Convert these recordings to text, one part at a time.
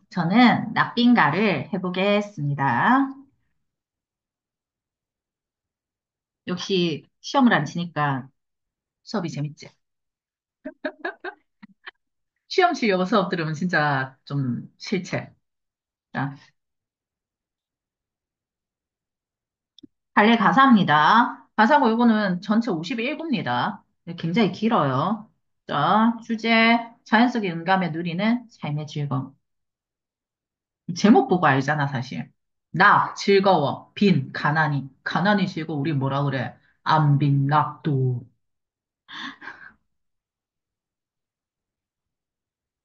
저는 납빈가를 해보겠습니다. 역시 시험을 안 치니까 수업이 재밌지. 시험 치려고 수업 들으면 진짜 좀 싫지. 자, 발레 가사입니다. 가사고 이거는 전체 51구입니다. 굉장히 길어요. 자, 주제, 자연 속의 음감에 누리는 삶의 즐거움. 제목 보고 알잖아, 사실. 나, 즐거워, 빈, 가난이. 가난이 즐거워, 우리 뭐라 그래? 안 빈, 낙도.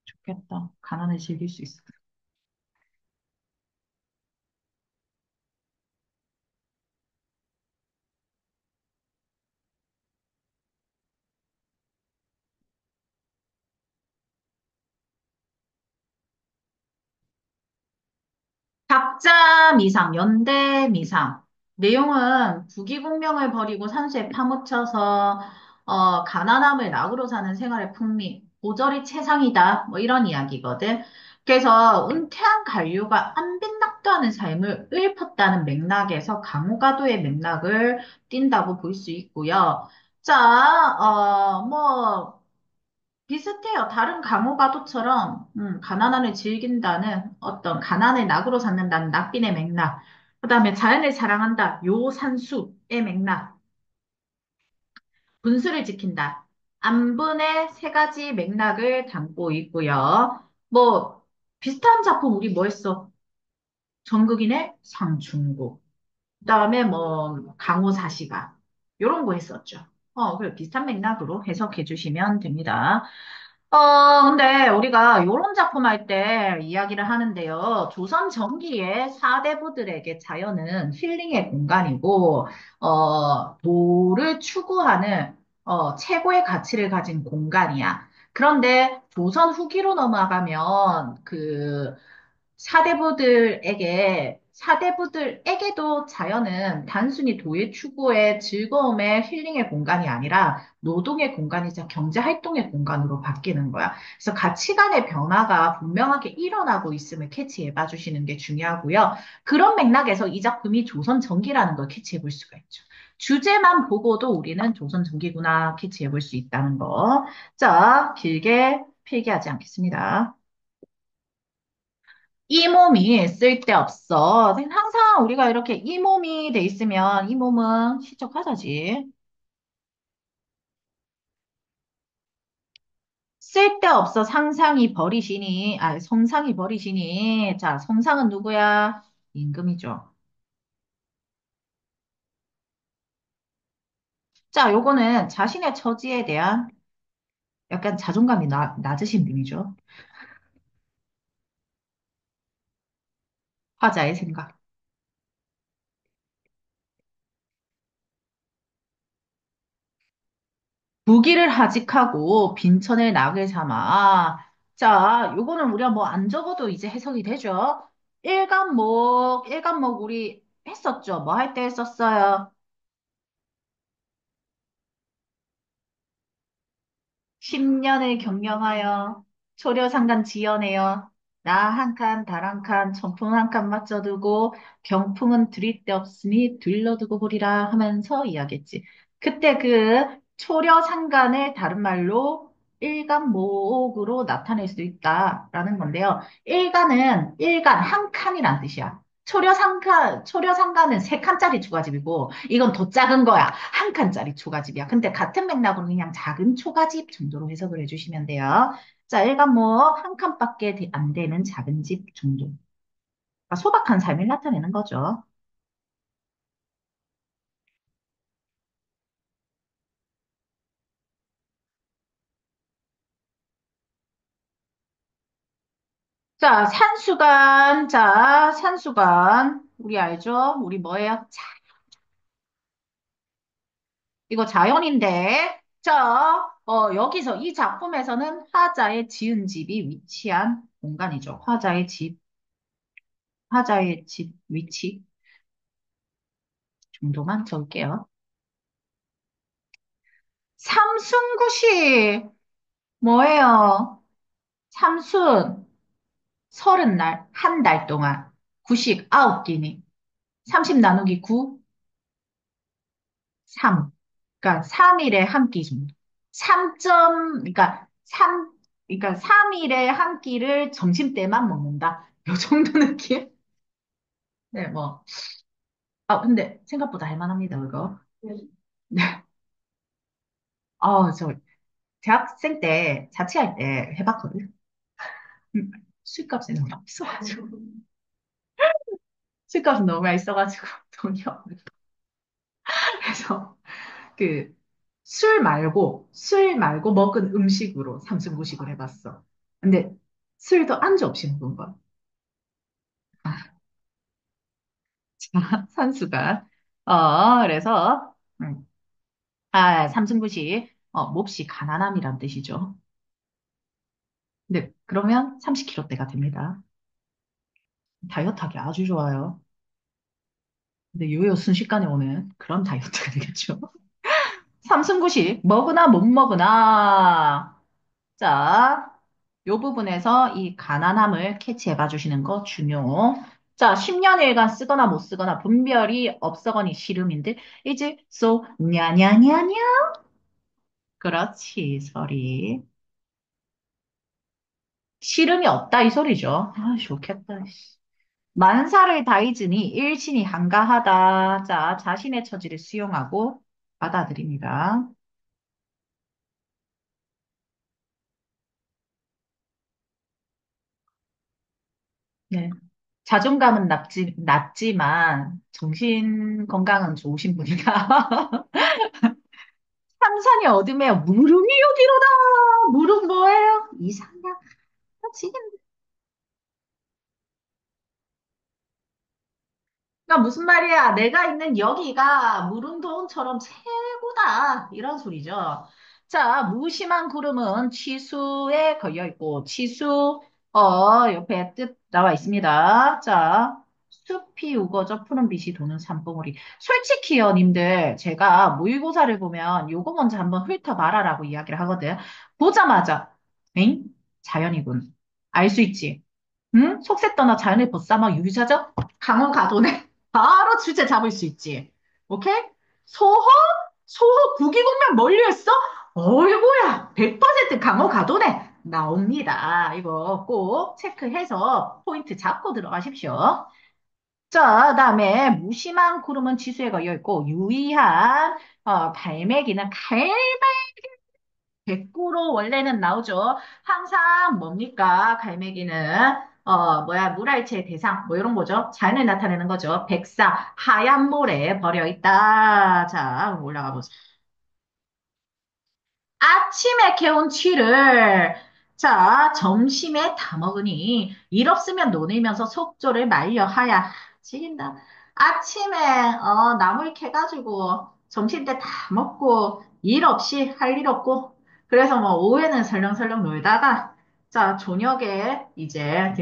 좋겠다. 가난을 즐길 수 있어. 각자 미상, 연대 미상. 내용은 부귀공명을 버리고 산수에 파묻혀서 가난함을 낙으로 사는 생활의 풍미, 고절이 최상이다. 뭐 이런 이야기거든. 그래서 은퇴한 관료가 안빈낙도하는 삶을 읊었다는 맥락에서 강호가도의 맥락을 띈다고 볼 수 있고요. 자, 뭐 비슷해요. 다른 강호가도처럼 가난함을 즐긴다는 어떤 가난을 낙으로 삼는다는 낙빈의 맥락, 그다음에 자연을 사랑한다. 요산수의 맥락, 분수를 지킨다. 안분의 세 가지 맥락을 담고 있고요. 뭐 비슷한 작품 우리 뭐 했어? 정극인의 상중고. 그다음에 뭐 강호사시가 요런 거 했었죠. 그래 비슷한 맥락으로 해석해 주시면 됩니다. 근데 우리가 요런 작품 할 때 이야기를 하는데요. 조선 전기의 사대부들에게 자연은 힐링의 공간이고, 도를 추구하는, 최고의 가치를 가진 공간이야. 그런데 조선 후기로 넘어가면 사대부들에게도 자연은 단순히 도의 추구의 즐거움의 힐링의 공간이 아니라 노동의 공간이자 경제 활동의 공간으로 바뀌는 거야. 그래서 가치관의 변화가 분명하게 일어나고 있음을 캐치해 봐 주시는 게 중요하고요. 그런 맥락에서 이 작품이 조선 전기라는 걸 캐치해 볼 수가 있죠. 주제만 보고도 우리는 조선 전기구나 캐치해 볼 수 있다는 거. 자, 길게 필기하지 않겠습니다. 이 몸이 쓸데없어. 항상 우리가 이렇게 이 몸이 돼 있으면 이 몸은 시적하다지. 쓸데없어 상상이 버리시니, 성상이 버리시니. 자, 성상은 누구야? 임금이죠. 자, 요거는 자신의 처지에 대한 약간 자존감이 낮으신 분이죠. 화자의 생각. 무기를 하직하고 빈천을 낙을 삼아. 자, 요거는 우리가 뭐 안 적어도 이제 해석이 되죠. 일간목 우리 했었죠. 뭐 할 때 했었어요? 10년을 경영하여 초려상간 지어내어 나 한 칸, 달 한 칸, 천풍 한 칸 맞춰두고 병풍은 들일 데 없으니 들러두고 보리라 하면서 이야기했지. 그때 초려상간을 다른 말로 일간목으로 나타낼 수 있다라는 건데요. 일간 한 칸이란 뜻이야. 초려상간은 세 칸짜리 초가집이고 이건 더 작은 거야. 한 칸짜리 초가집이야. 근데 같은 맥락으로 그냥 작은 초가집 정도로 해석을 해주시면 돼요. 자, 일간 뭐, 한 칸밖에 안 되는 작은 집 정도. 그러니까 소박한 삶을 나타내는 거죠. 산수간. 우리 알죠? 우리 뭐예요? 자, 이거 자연인데. 자, 여기서 이 작품에서는 화자의 지은 집이 위치한 공간이죠. 화자의 집 위치 정도만 적을게요. 삼순굿이 뭐예요? 삼순. 서른 날, 한 달 동안. 구식 9끼니. 30 나누기 9, 3. 그러니까 3일에 한 끼 정도. 3그러니까 3일에 한 끼를 점심때만 먹는다. 요 정도 느낌? 네, 뭐. 근데 생각보다 할만합니다, 그거. 네. 저 대학생 때 자취할 때 해봤거든. 음, 술값이 너무 없어가지고. 술값이 너무 많이 써가지고 돈이 없는. 그래서 그 술 말고 먹은 음식으로 삼승부식을 해봤어. 근데 술도 안주 없이 먹은 거야. 아, 선수가. 그래서 삼승부식 몹시 가난함이란 뜻이죠. 근데 그러면 30kg대가 됩니다. 다이어트하기 아주 좋아요. 근데 요요 순식간에 오는 그런 다이어트가 되겠죠. 삼승구식 먹으나 못 먹으나. 자, 요 부분에서 이 가난함을 캐치해 봐 주시는 거 중요. 자, 10년일간 쓰거나 못 쓰거나 분별이 없어거니 시름인데 이제 so 냐냐냐냐. 그렇지, 소리. 시름이 없다 이 소리죠. 좋겠다. 씨. 만사를 다이즈니 일신이 한가하다. 자, 자신의 처지를 수용하고 받아들입니다. 네. 자존감은 낮지만 정신 건강은 좋으신 분이다. 삼산이 어둠에 무릉이 여기로다. 무릉 뭐예요? 이상한 지금 그러니까 무슨 말이야? 내가 있는 여기가 무릉도원처럼 최고다. 이런 소리죠. 자, 무심한 구름은 치수에 걸려 있고, 치수, 옆에 뜻 나와 있습니다. 자, 숲이 우거져 푸른 빛이 도는 산봉우리. 솔직히요, 님들, 제가 모의고사를 보면 요거 먼저 한번 훑어봐라라고 이야기를 하거든. 보자마자, 엥? 자연이군. 알 수 있지. 응? 속세 떠나 자연을 벗삼아 유유자적 강원 가도네. 바로 주제 잡을 수 있지. 오케이? 소호? 소호 구기공명 멀리 했어? 어이구야. 100% 강원 가도네. 나옵니다. 이거 꼭 체크해서 포인트 잡고 들어가십시오. 자, 다음에 무심한 구름은 지수에 걸려 있고 유의한 갈매기는 백구로 원래는 나오죠. 항상 뭡니까? 갈매기는 물알체의 대상 뭐 이런 거죠. 자연을 나타내는 거죠. 백사 하얀 모래에 버려 있다. 자, 올라가 보자. 아침에 캐온 쥐를 자 점심에 다 먹으니 일 없으면 노니면서 속조를 말려 하야 지긴다. 아침에 나물 캐가지고 점심 때 다 먹고 일 없이 할 일 없고 그래서 뭐 오후에는 설렁설렁 놀다가 자 저녁에 이제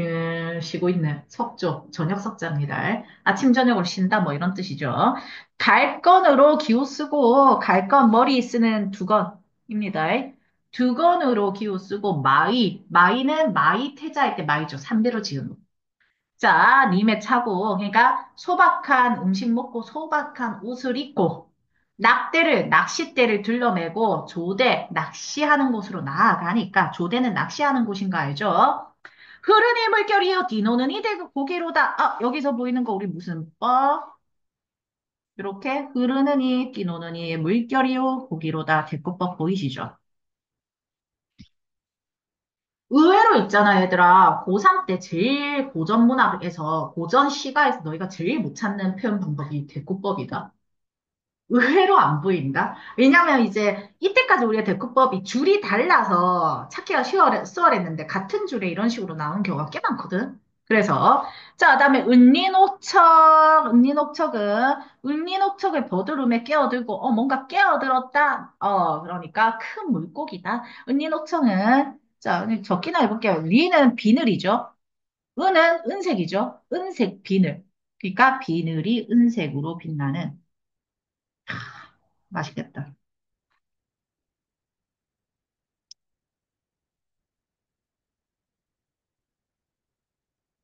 쉬고 있는 석조 저녁 석자입니다. 아침 저녁으로 쉰다 뭐 이런 뜻이죠. 갈건으로 기호 쓰고 갈건 머리 쓰는 두건 입니다. 두건으로 기호 쓰고 마이는 마이 태자일 때 마이죠. 삼대로 지은. 자, 님의 차고 그러니까 소박한 음식 먹고 소박한 옷을 입고 낚싯대를 둘러매고 조대 낚시하는 곳으로 나아가니까 조대는 낚시하는 곳인 거 알죠? 흐르니 물결이요 디노는 이대 고개로다. 여기서 보이는 거 우리 무슨 뻐? 이렇게 흐르는 이 디노는 이 물결이요 고기로다 대꾸법 보이시죠? 의외로 있잖아, 얘들아. 고3 때 제일 고전 문학에서, 고전 시가에서 너희가 제일 못 찾는 표현 방법이 대꾸법이다. 의외로 안 보인다? 왜냐면 이제 이때까지 우리가 대꾸법이 줄이 달라서 찾기가 수월했는데 같은 줄에 이런 식으로 나오는 경우가 꽤 많거든. 그래서 자, 그다음에 은린옥척을 버드룸에 깨어들고 뭔가 깨어들었다. 그러니까 큰 물고기다. 은린옥척은 자, 적기나 해볼게요. 리는 비늘이죠. 은은 은색이죠. 은색 비늘. 그러니까 비늘이 은색으로 빛나는 맛있겠다.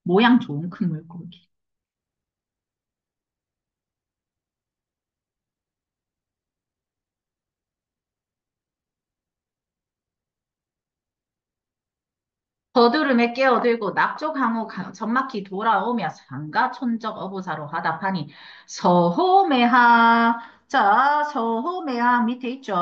모양 좋은 큰 물고기. 거두름에 깨어들고 낙조강호 전막히 돌아오며 상가촌적 어부사로 하답하니 서호매하. 자, 서호매하 밑에 있죠.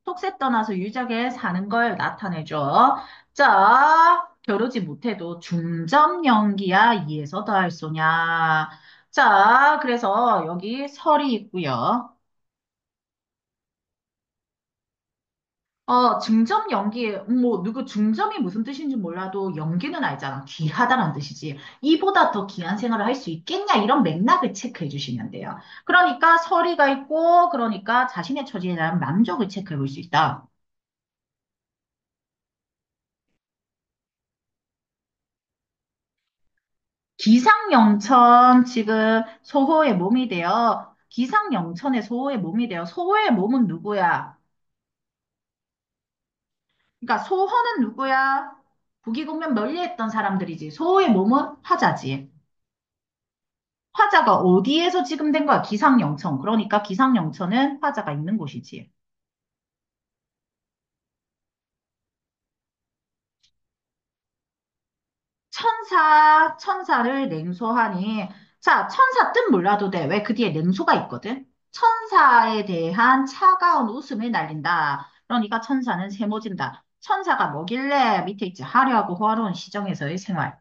속세 떠나서 유작에 사는 걸 나타내죠. 자, 겨루지 못해도 중점 연기야 이에서 더할 소냐. 자, 그래서 여기 설이 있고요. 중점 연기, 뭐, 누구 중점이 무슨 뜻인지 몰라도 연기는 알잖아. 귀하다는 뜻이지. 이보다 더 귀한 생활을 할 수 있겠냐? 이런 맥락을 체크해 주시면 돼요. 그러니까 서리가 있고, 그러니까 자신의 처지에 대한 만족을 체크해 볼 수 있다. 기상영천 지금 소호의 몸이 되어, 기상영천의 소호의 몸이 되어, 소호의 몸은 누구야? 그러니까 소호는 누구야? 부귀공명 멀리했던 사람들이지. 소호의 몸은 화자지. 화자가 어디에서 지금 된 거야? 기상영천. 그러니까 기상영천은 화자가 있는 곳이지. 천사를 냉소하니. 자, 천사 뜻 몰라도 돼. 왜 그 뒤에 냉소가 있거든? 천사에 대한 차가운 웃음을 날린다. 그러니까 천사는 세모진다. 천사가 뭐길래 밑에 있지? 화려하고 호화로운 시정에서의 생활.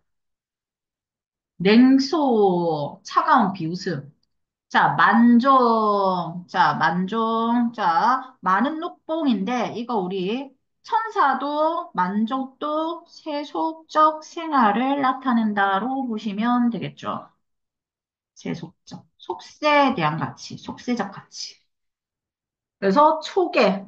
냉소, 차가운 비웃음. 자, 만종. 자, 만종. 자, 많은 녹봉인데, 이거 우리 천사도 만족도 세속적 생활을 나타낸다로 보시면 되겠죠. 세속적. 속세에 대한 가치, 속세적 가치. 그래서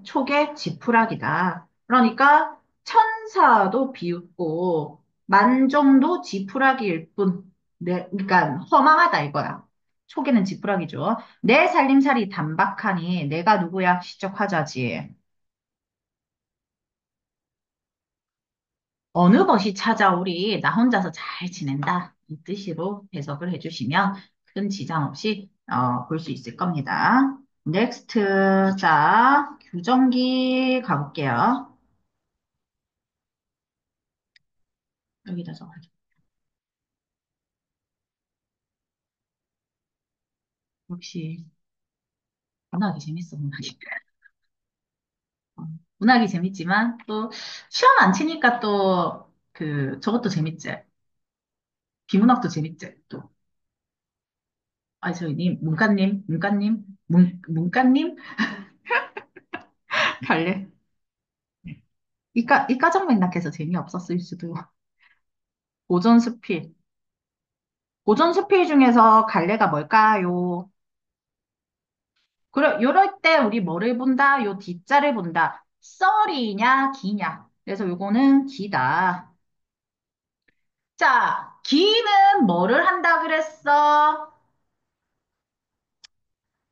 촉의 지푸라기다. 그러니까 천사도 비웃고 만종도 지푸라기일 뿐. 네, 그러니까 허망하다 이거야. 촉에는 지푸라기죠. 내 살림살이 단박하니 내가 누구야? 시적 화자지. 어느 것이 찾아오리 나 혼자서 잘 지낸다. 이 뜻으로 해석을 해주시면 큰 지장 없이 볼 수 있을 겁니다. 넥스트. 자, 규정기 가볼게요. 여기다 적어줘. 역시 문학이 재밌어, 문학이. 어, 문학이 재밌지만 또 시험 안 치니까 또 저것도 재밌지. 비문학도 재밌지, 또. 아, 저님, 문과님? 갈래? 이과정 맥락해서 재미없었을 수도. 고전 수필. 고전 수필 중에서 갈래가 뭘까요? 그래, 요럴 때 우리 뭐를 본다? 요 뒤자를 본다. 썰이냐, 기냐. 그래서 요거는 기다. 자, 기는 뭐를 한다 그랬어?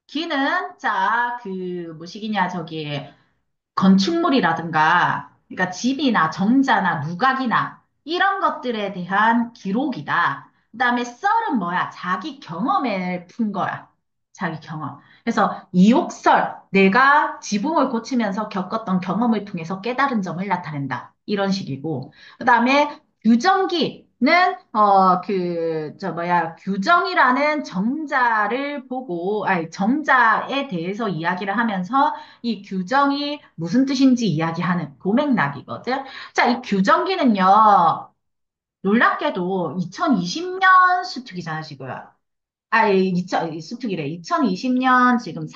기는, 자, 뭐시기냐, 저기, 건축물이라든가, 그러니까 집이나 정자나 누각이나 이런 것들에 대한 기록이다. 그다음에 썰은 뭐야? 자기 경험을 푼 거야. 자기 경험. 그래서 이욕설, 내가 지붕을 고치면서 겪었던 경험을 통해서 깨달은 점을 나타낸다. 이런 식이고. 그다음에 규정기는 규정이라는 정자를 보고, 아니, 정자에 대해서 이야기를 하면서 이 규정이 무슨 뜻인지 이야기하는 고맥락이거든. 자, 이 규정기는요, 놀랍게도 2020년 수특이잖아, 지금. 수특이래. 2020년 지금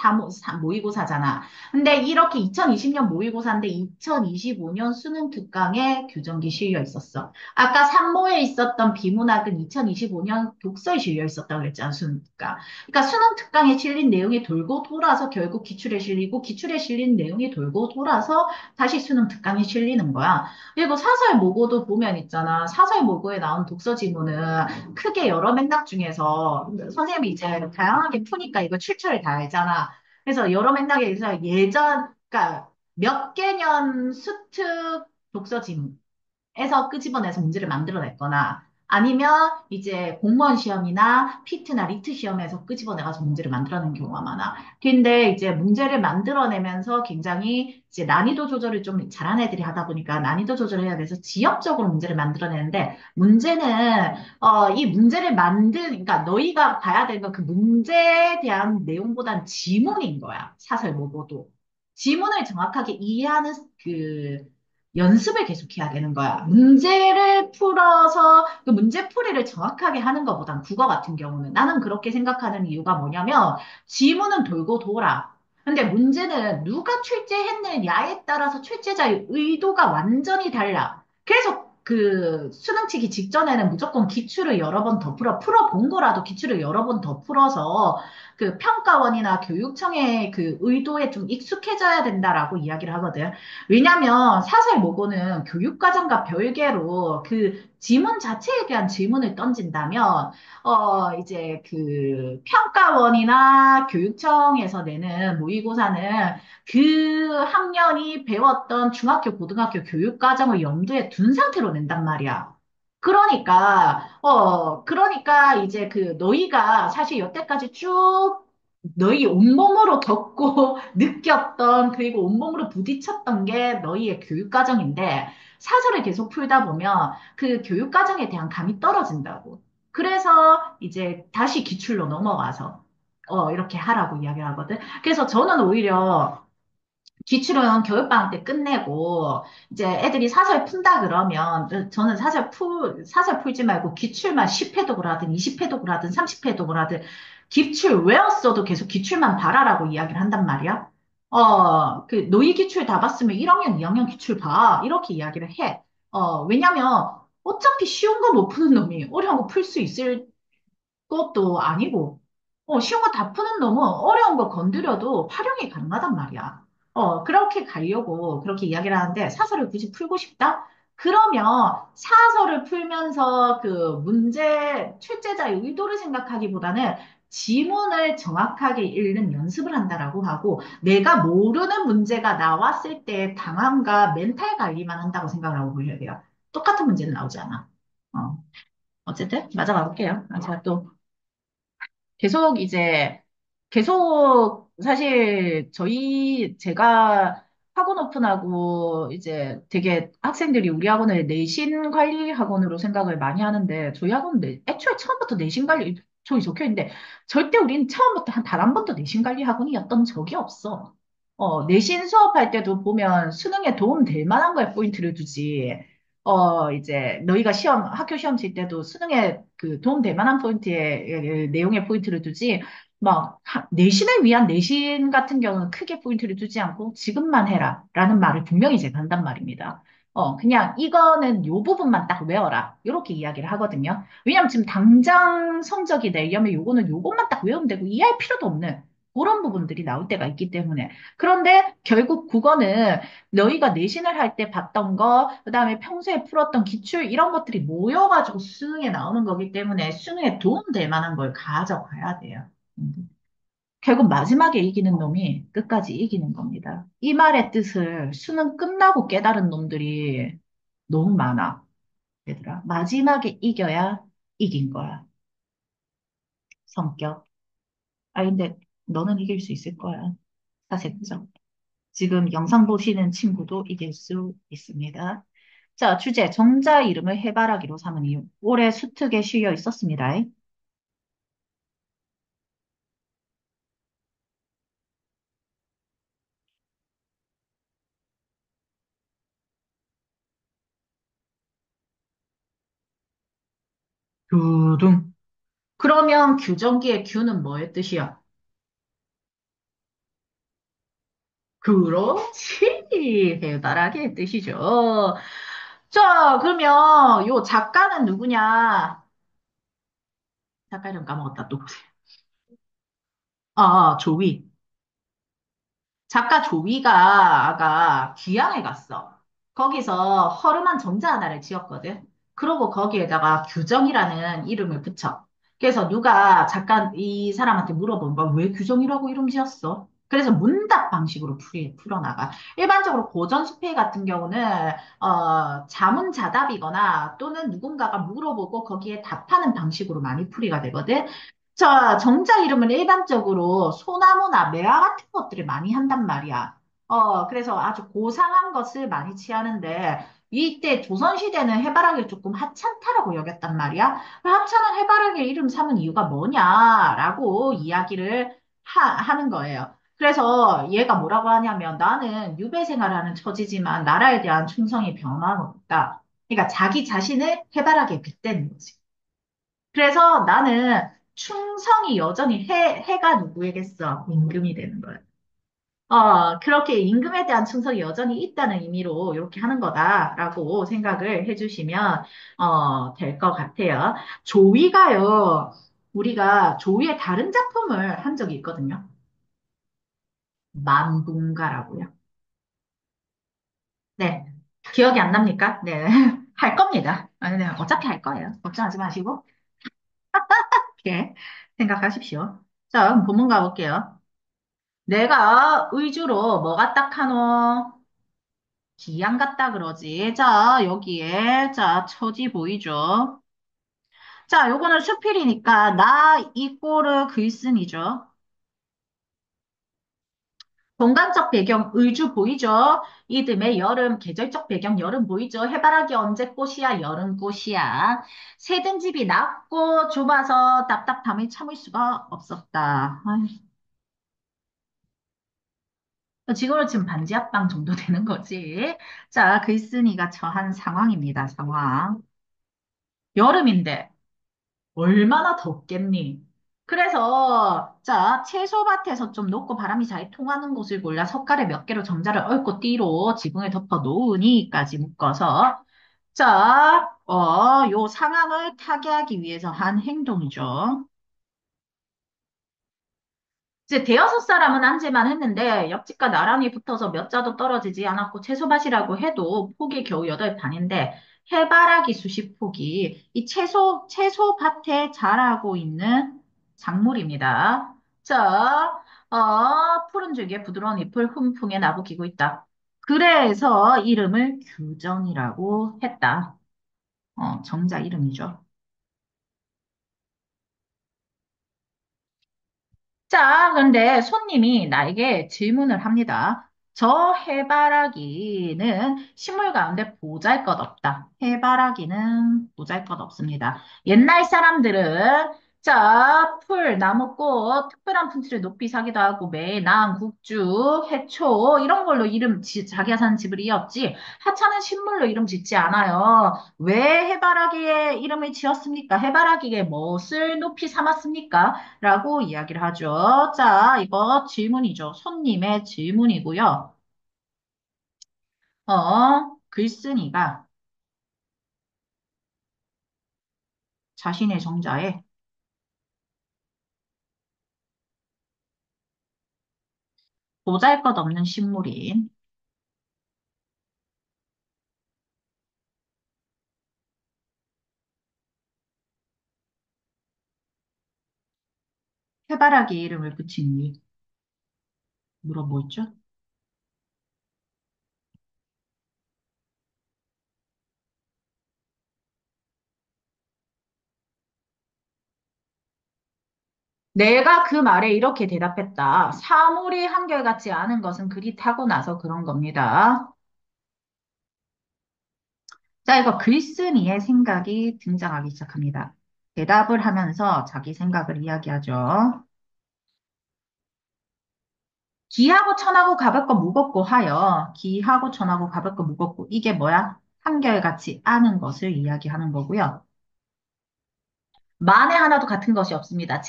모의고사잖아. 근데 이렇게 2020년 모의고사인데 2025년 수능 특강에 규정기 실려 있었어. 아까 산모에 있었던 비문학은 2025년 독서에 실려 있었다고 그랬잖아, 수능 특강. 그러니까 수능 특강에 실린 내용이 돌고 돌아서 결국 기출에 실리고 기출에 실린 내용이 돌고 돌아서 다시 수능 특강에 실리는 거야. 그리고 사설 모고도 보면 있잖아. 사설 모고에 나온 독서 지문은 크게 여러 맥락 중에서 선생님이 이제 다양하게 푸니까 이거 출처를 다 알잖아. 그래서 여러 맥락에서 그러니까 몇 개년 수특 독서 지문. 에서 끄집어내서 문제를 만들어냈거나 아니면 이제 공무원 시험이나 피트나 리트 시험에서 끄집어내가서 문제를 만들어낸 경우가 많아. 근데 이제 문제를 만들어내면서 굉장히 이제 난이도 조절을 좀 잘한 애들이 하다 보니까 난이도 조절을 해야 돼서 지역적으로 문제를 만들어내는데 문제는 이 문제를 그러니까 너희가 봐야 되는 건 그 문제에 대한 내용보단 지문인 거야. 사설 모고도. 지문을 정확하게 이해하는 그 연습을 계속해야 되는 거야. 문제를 풀어서 그 문제풀이를 정확하게 하는 것보단 국어 같은 경우는 나는 그렇게 생각하는 이유가 뭐냐면 지문은 돌고 돌아. 근데 문제는 누가 출제했느냐에 따라서 출제자의 의도가 완전히 달라. 그래서 그 수능 치기 직전에는 무조건 기출을 여러 번 더 풀어본 거라도 기출을 여러 번 더 풀어서 그 평가원이나 교육청의 그 의도에 좀 익숙해져야 된다라고 이야기를 하거든. 왜냐면 사설 모고는 교육과정과 별개로 그 지문 자체에 대한 질문을 던진다면, 이제 그 평가원이나 교육청에서 내는 모의고사는 그 학년이 배웠던 중학교, 고등학교 교육과정을 염두에 둔 상태로 낸단 말이야. 그러니까 이제 그 너희가 사실 여태까지 쭉 너희 온몸으로 겪고 느꼈던 그리고 온몸으로 부딪혔던 게 너희의 교육과정인데 사설을 계속 풀다 보면 그 교육과정에 대한 감이 떨어진다고. 그래서 이제 다시 기출로 넘어가서 이렇게 하라고 이야기를 하거든. 그래서 저는 오히려 기출은 겨울방학 때 끝내고, 이제 애들이 사설 푼다 그러면, 저는 사설 풀지 말고 기출만 10회독을 하든 20회독을 하든 30회독을 하든, 기출 외웠어도 계속 기출만 봐라라고 이야기를 한단 말이야. 그, 너희 기출 다 봤으면 1학년, 2학년 기출 봐. 이렇게 이야기를 해. 왜냐면, 어차피 쉬운 거 못 푸는 놈이 어려운 거 풀 수 있을 것도 아니고, 쉬운 거 다 푸는 놈은 어려운 거 건드려도 활용이 가능하단 말이야. 그렇게 가려고 그렇게 이야기를 하는데, 사설을 굳이 풀고 싶다? 그러면 사설을 풀면서 그 출제자의 의도를 생각하기보다는 지문을 정확하게 읽는 연습을 한다라고 하고, 내가 모르는 문제가 나왔을 때 당함과 멘탈 관리만 한다고 생각을 하고 보셔야 돼요. 똑같은 문제는 나오지 않아. 어쨌든, 맞아 가볼게요. 제가 또 계속 사실 제가 학원 오픈하고 이제 되게 학생들이 우리 학원을 내신 관리 학원으로 생각을 많이 하는데 저희 학원은 애초에 처음부터 내신 관리 저기 적혀 있는데 절대 우리는 처음부터 단 한 번도 내신 관리 학원이었던 적이 없어. 내신 수업할 때도 보면 수능에 도움 될 만한 거에 포인트를 두지. 이제 너희가 학교 시험 칠 때도 수능에 그 도움 될 만한 포인트에, 내용에 포인트를 두지, 막, 내신을 위한 내신 같은 경우는 크게 포인트를 두지 않고 지금만 해라. 라는 말을 분명히 제가 한단 말입니다. 그냥 이거는 요 부분만 딱 외워라. 이렇게 이야기를 하거든요. 왜냐면 지금 당장 성적이 내려면 요거는 요것만 딱 외우면 되고 이해할 필요도 없는 그런 부분들이 나올 때가 있기 때문에. 그런데 결국 국어는 너희가 내신을 할 때 봤던 거, 그다음에 평소에 풀었던 기출 이런 것들이 모여가지고 수능에 나오는 거기 때문에 수능에 도움될 만한 걸 가져가야 돼요. 음. 결국 마지막에 이기는 놈이 끝까지 이기는 겁니다. 이 말의 뜻을 수능 끝나고 깨달은 놈들이 너무 많아, 얘들아. 마지막에 이겨야 이긴 거야. 성격. 근데 너는 이길 수 있을 거야. 사색적. 지금 영상 보시는 친구도 이길 수 있습니다. 자, 주제, 정자 이름을 해바라기로 삼은 이유. 올해 수특에 실려 있었습니다. 두둥. 그러면 규정기의 규는 뭐의 뜻이야? 그렇지. 해바라기의 뜻이죠. 자, 그러면 요 작가는 누구냐? 작가 이름 까먹었다, 또. 조위. 작가 조위가 아가 귀향에 갔어. 거기서 허름한 정자 하나를 지었거든. 그러고 거기에다가 규정이라는 이름을 붙여. 그래서 누가 이 사람한테 물어본 거야. 왜 규정이라고 이름 지었어? 그래서 문답 방식으로 풀어나가. 일반적으로 고전 수필 같은 경우는, 자문자답이거나 또는 누군가가 물어보고 거기에 답하는 방식으로 많이 풀이가 되거든. 자, 정자 이름은 일반적으로 소나무나 매화 같은 것들을 많이 한단 말이야. 그래서 아주 고상한 것을 많이 취하는데, 이때 조선시대는 해바라기를 조금 하찮다라고 여겼단 말이야. 하찮은 해바라기 이름 삼은 이유가 뭐냐라고 이야기를 하는 거예요. 그래서 얘가 뭐라고 하냐면 나는 유배 생활하는 처지지만 나라에 대한 충성이 변함없다. 그러니까 자기 자신을 해바라기에 빗대는 거지. 그래서 나는 충성이 여전히 해가 누구에겠어? 임금이 되는 거야. 그렇게 임금에 대한 충성이 여전히 있다는 의미로 이렇게 하는 거다라고 생각을 해주시면, 될 것 같아요. 조위가요, 우리가 조위의 다른 작품을 한 적이 있거든요. 만분가라고요. 네. 기억이 안 납니까? 네. 할 겁니다. 아니, 네. 어차피 할 거예요. 걱정하지 마시고. 이렇게 생각하십시오. 자, 그럼 본문 가볼게요. 내가 의주로 뭐가 딱 하노? 기양 같다 그러지. 자, 여기에, 자, 처지 보이죠? 자, 요거는 수필이니까, 나, 이꼬르 글쓴이죠. 공간적 배경, 의주 보이죠? 이듬해 여름, 계절적 배경, 여름 보이죠? 해바라기 언제 꽃이야? 여름 꽃이야. 새든 집이 낮고 좁아서 답답함을 참을 수가 없었다. 지금으로 지금 반지 합방 정도 되는 거지. 자, 글쓴이가 처한 상황입니다. 상황. 여름인데. 얼마나 덥겠니? 그래서, 자, 채소밭에서 좀 높고 바람이 잘 통하는 곳을 골라 석가래 몇 개로 정자를 얽고 띠로 지붕에 덮어 놓으니까지 묶어서, 자, 요 상황을 타개하기 위해서 한 행동이죠. 이제 대여섯 사람은 한지만 했는데 옆집과 나란히 붙어서 몇 자도 떨어지지 않았고 채소밭이라고 해도 폭이 겨우 여덟 판인데 해바라기 수십 폭이 이 채소밭에 자라고 있는 작물입니다. 자, 푸른 줄기에 부드러운 잎을 훈풍에 나부끼고 있다. 그래서 이름을 규정이라고 했다. 정자 이름이죠. 자, 그런데 손님이 나에게 질문을 합니다. 저 해바라기는 식물 가운데 보잘것없다. 해바라기는 보잘것없습니다. 옛날 사람들은 자, 풀, 나무, 꽃, 특별한 품질을 높이 사기도 하고 매, 난, 국주, 해초 이런 걸로 자기가 사는 집을 이었지 하찮은 식물로 이름 짓지 않아요. 왜 해바라기에 이름을 지었습니까? 해바라기에 무엇을 높이 삼았습니까? 라고 이야기를 하죠. 자, 이거 질문이죠. 손님의 질문이고요. 글쓴이가 자신의 정자에 보잘것없는 식물인 해바라기 이름을 붙인 이유 물어보죠. 내가 그 말에 이렇게 대답했다. 사물이 한결같지 않은 것은 그리 타고나서 그런 겁니다. 자, 이거 글쓴이의 생각이 등장하기 시작합니다. 대답을 하면서 자기 생각을 이야기하죠. 기하고 천하고 가볍고 무겁고 하여 기하고 천하고 가볍고 무겁고 이게 뭐야? 한결같이 아는 것을 이야기하는 거고요. 만에 하나도 같은 것이 없습니다.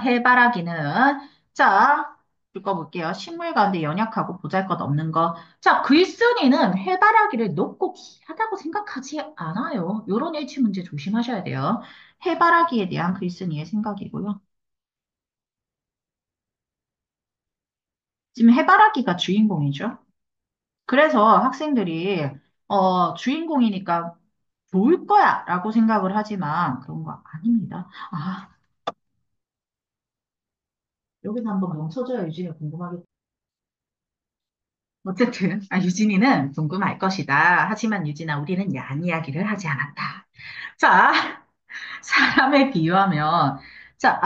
해바라기는 자 읽어볼게요. 식물 가운데 연약하고 보잘것없는 거. 자, 글쓴이는 해바라기를 높고 귀하다고 생각하지 않아요. 요런 일치 문제 조심하셔야 돼요. 해바라기에 대한 글쓴이의 생각이고요. 지금 해바라기가 주인공이죠. 그래서 학생들이 주인공이니까 좋을 거야 라고 생각을 하지만 그런 거 아닙니다. 아, 여기서 한번 멈춰줘야 유진이 궁금하겠다. 어쨌든, 유진이는 궁금할 것이다. 하지만 유진아, 우리는 야한 이야기를 하지 않았다. 자, 사람에 비유하면, 자,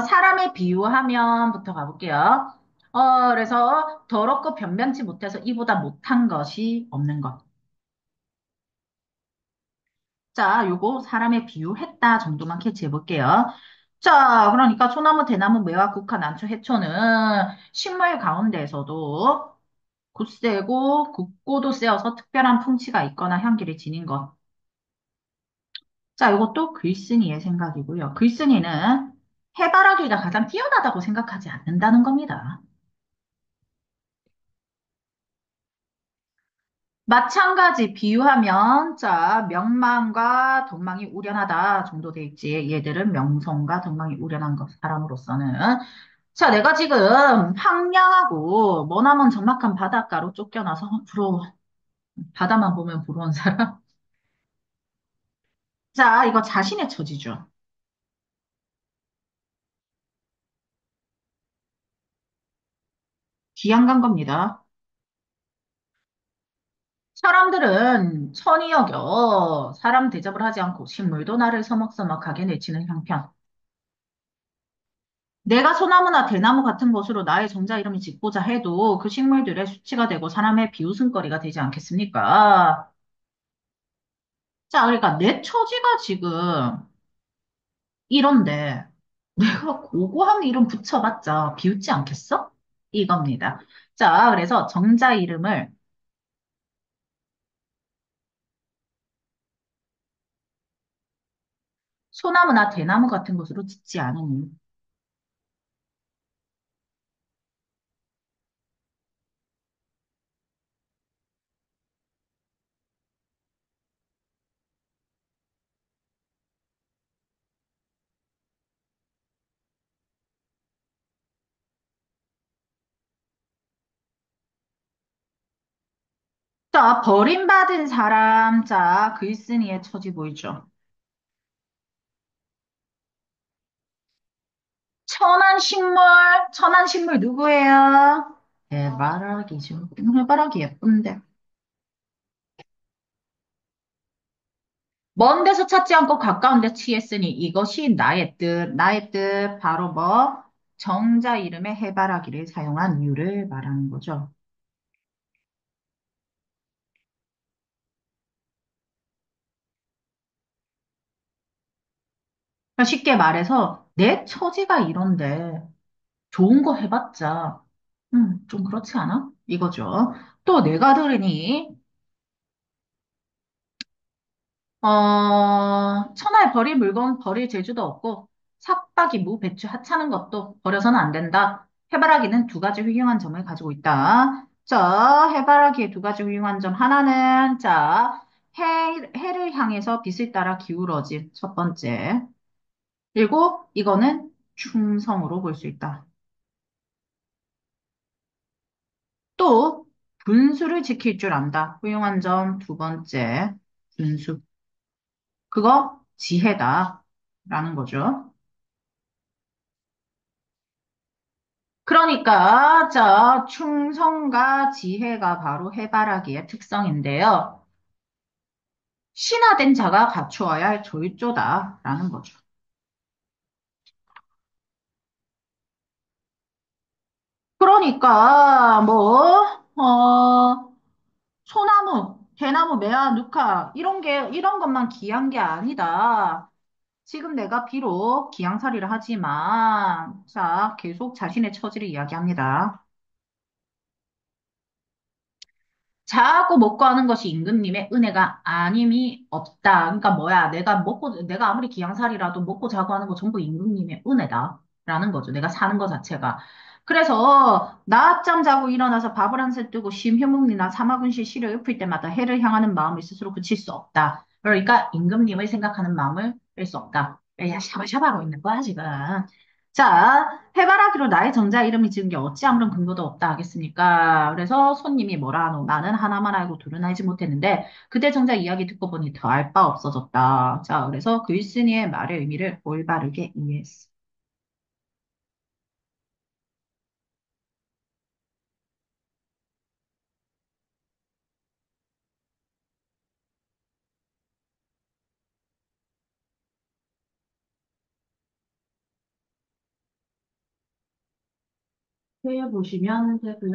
사람에 비유하면부터 가볼게요. 그래서 더럽고 변변치 못해서 이보다 못한 것이 없는 것. 자, 요거 사람에 비유했다 정도만 캐치해 볼게요. 자, 그러니까 소나무, 대나무, 매화, 국화, 난초, 해초는 식물 가운데에서도 굳세고 굳고도 세어서 특별한 풍치가 있거나 향기를 지닌 것. 자, 이것도 글쓴이의 생각이고요. 글쓴이는 해바라기가 가장 뛰어나다고 생각하지 않는다는 겁니다. 마찬가지 비유하면, 자, 명망과 덕망이 우련하다 정도 돼 있지. 얘들은 명성과 덕망이 우련한 것, 사람으로서는. 자, 내가 지금 황량하고 머나먼 적막한 바닷가로 쫓겨나서 부러워. 바다만 보면 부러운 사람. 자, 이거 자신의 처지죠. 귀양 간 겁니다. 사람들은 천히 여겨 사람 대접을 하지 않고 식물도 나를 서먹서먹하게 내치는 형편. 내가 소나무나 대나무 같은 곳으로 나의 정자 이름을 짓고자 해도 그 식물들의 수치가 되고 사람의 비웃음거리가 되지 않겠습니까? 자, 그러니까 내 처지가 지금 이런데 내가 고고한 이름 붙여봤자 비웃지 않겠어? 이겁니다. 자, 그래서 정자 이름을 소나무나 대나무 같은 곳으로 짓지 않으니. 자, 버림받은 사람. 자, 글쓴이의 처지 보이죠? 천한 식물 누구예요? 해바라기죠. 해바라기 예쁜데. 먼 데서 찾지 않고 가까운 데 취했으니 이것이 나의 뜻, 바로 뭐, 정자 이름의 해바라기를 사용한 이유를 말하는 거죠. 그러니까 쉽게 말해서, 내 처지가 이런데, 좋은 거 해봤자, 좀 그렇지 않아? 이거죠. 또 내가 들으니, 천하에 버릴 물건 버릴 재주도 없고, 삭박이 무, 배추, 하찮은 것도 버려서는 안 된다. 해바라기는 두 가지 훌륭한 점을 가지고 있다. 자, 해바라기의 두 가지 훌륭한 점. 하나는, 자, 해를 향해서 빛을 따라 기울어진 첫 번째. 그리고 이거는 충성으로 볼 수 있다. 또, 분수를 지킬 줄 안다. 훌륭한 점 두 번째. 분수. 그거 지혜다. 라는 거죠. 그러니까, 자, 충성과 지혜가 바로 해바라기의 특성인데요. 신화된 자가 갖추어야 할 졸조다라는 거죠. 그러니까, 뭐, 소나무, 대나무, 매화, 누카, 이런 것만 귀한 게 아니다. 지금 내가 비록 기양살이를 하지만, 자, 계속 자신의 처지를 이야기합니다. 자고 먹고 하는 것이 임금님의 은혜가 아님이 없다. 그러니까 뭐야? 내가 아무리 기양살이라도 먹고 자고 하는 거 전부 임금님의 은혜다. 라는 거죠. 내가 사는 것 자체가. 그래서 낮잠 자고 일어나서 밥을 한 새 뜨고 심혈묵리나 사마군시 시를 읊을 때마다 해를 향하는 마음을 스스로 그칠 수 없다. 그러니까 임금님을 생각하는 마음을 뺄 수 없다. 야, 샤바샤바하고 있는 거야, 지금. 자, 해바라기로 나의 정자 이름이 지은 게 어찌 아무런 근거도 없다 하겠습니까? 그래서 손님이 뭐라 하노? 나는 하나만 알고 둘은 알지 못했는데 그대 정자 이야기 듣고 보니 더 알 바 없어졌다. 자, 그래서 글쓴이의 말의 의미를 올바르게 이해했어. 해 보시면 되고요.